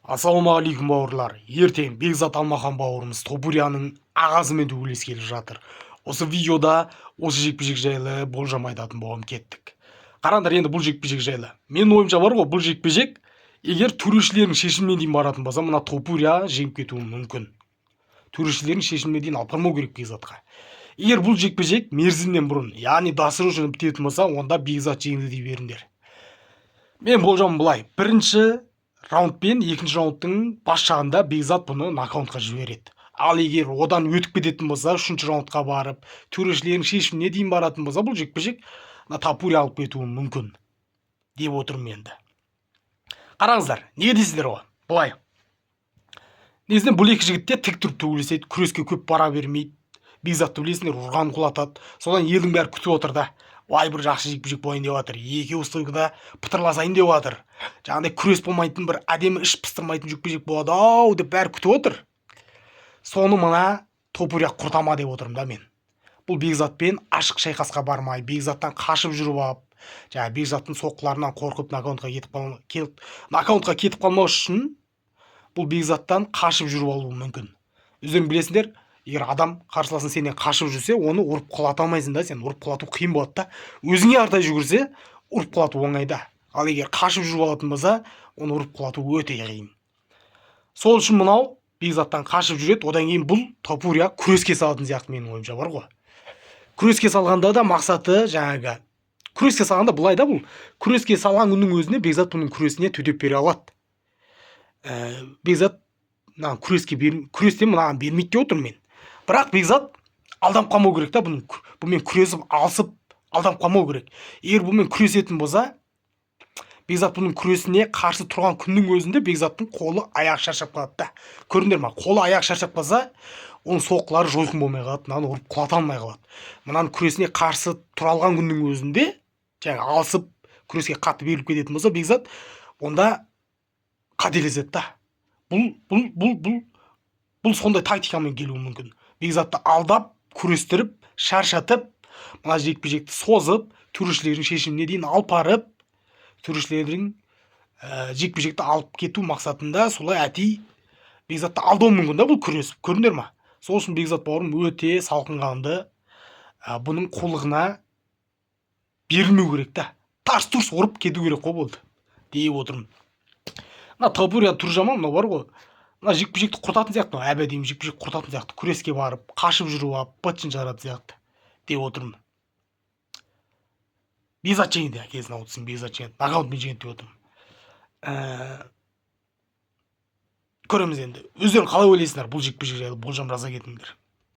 Ассалаумағалейкум бауырлар. Ертең Бекзат Алмахан бауырымыз Тобурияның ағасымен төбелескелі жатыр. Осы видеода осы жекпе-жек жайлы болжам айтатын болғым кеттік. Қараңдар енді бұл жекпе-жек жайлы. Менің ойымша бар ғой, бұл жекпе-жек егер төрешілердің шешіміне дейін баратын болса, мына Тобурия жеңіп кетуі мүмкін. Төрешілердің шешіміне дейін алып бармау керек Бекзатқа. Егер бұл жекпе-жек мерзімнен бұрын, яғни досрочно бітетін болса, онда Бекзат жеңді дей беріңдер. Мен болжамым былай. Бірінші раунд пен екінші раундтың бас жағында Бекзат бұны нокаутқа жібереді. Ал егер одан өтіп кететін болса, үшінші раундқа барып, төрешілердің шешіміне дейін баратын болса, бұл жекпе-жек Тобурия алып кетуі мүмкін деп отырмын енді. Қараңыздар, неге дейсіздер ғой? Былай. Негізінен бұл екі жігіт те тік тұрып төбелеседі, күреске көп бара бермейді. Бекзатты білесіңдер, ұрған құлатады. Содан елдің бәрі күтіп отыр да. Вай, бір жақсы жекпе-жек болайын деп жатыр. Екеуі стойкада пытырласайын деп жатыр. Жаңағыдай күрес болмайтын, бір әдемі іш пыстырмайтын жекпе-жек болады ау деп бәрі күтіп отыр. Соны мына Тобурия құртама деп отырмын да мен. Бұл Бекзатпен ашық шайқасқа бармай, Бекзаттан қашып жүріп алып, жаңағы Бекзаттың соққыларынан қорқып нокаутқа кетіп қалмау үшін бұл Бекзаттан қашып жүріп алуы мүмкін. Өздерің білесіңдер, егер адам қарсыласын сенен қашып жүрсе, оны ұрып құлата алмайсың да, сен ұрып құлату қиын болады да. Өзіңе артай жүгірсе, ұрып құлату оңайда. Ал егер қашып жүріп алатын болса, оны ұрып құлату өте қиын. Сол үшін мынау Бекзаттан қашып жүреді, одан кейін бұл Тобурия күреске салатын сияқты менің ойымша бар ғой. Күреске салғанда да мақсаты жаңағы күреске салғанда былай да, бұл күреске салған күннің өзіне Бекзат бұның күресіне төтеп бере алады. Бекзат күрестен мынаған бермейді деп отырмын мен. Бірақ Бекзат алданып қалмау керек та, бұмен күресіп алысып алданып қалмау керек. Егер бұмен күресетін болса, Бекзат бұның күресіне қарсы тұрған күннің өзінде Бекзаттың қолы аяқ шаршап қалады да. Көрдіңдер ма? Қолы аяқ шаршап қалса, оның соққылары жойқын болмай қалады, мынаны ұрып құлата алмай қалады. Мынаның күресіне қарсы тұра алған күннің өзінде, жаңағы алысып күреске қатты беріліп кететін болса, Бекзат онда қателеседі да. Бұл сондай тактикамен келуі мүмкін. Бекзатты алдап, күрестіріп, шаршатып, мына жекпе-жекті созып, төрешілердің шешіміне дейін алып барып, төрешілердің жекпе-жекті алып кету мақсатында солай әдейі Бекзатты алдау мүмкін да бұл күрес. Көрдіңдер ма? Сол үшін Бекзат бауырым өте салқынқанды, бұның қулығына берілмеу керек та. Тарс-тұрс ұрып кету керек қой болды деп отырмын. Мына Тобурия түрі жаман, мынау бар ғой. Мына жекпе-жекті құртатын сияқты, әбәдемі жекпе-жек құртатын сияқты, күреске барып, қашып жүріп алып, бытшын жаратын сияқты деп отырмын. Бекзат жеңді, әкесін аутсын, Бекзат жеңді, нокаутпен жеңді деп отырмын. Көреміз енді. Өздерің қалай ойлайсыңдар бұл жекпе-жек жайлы болжам жаза кетіңдер.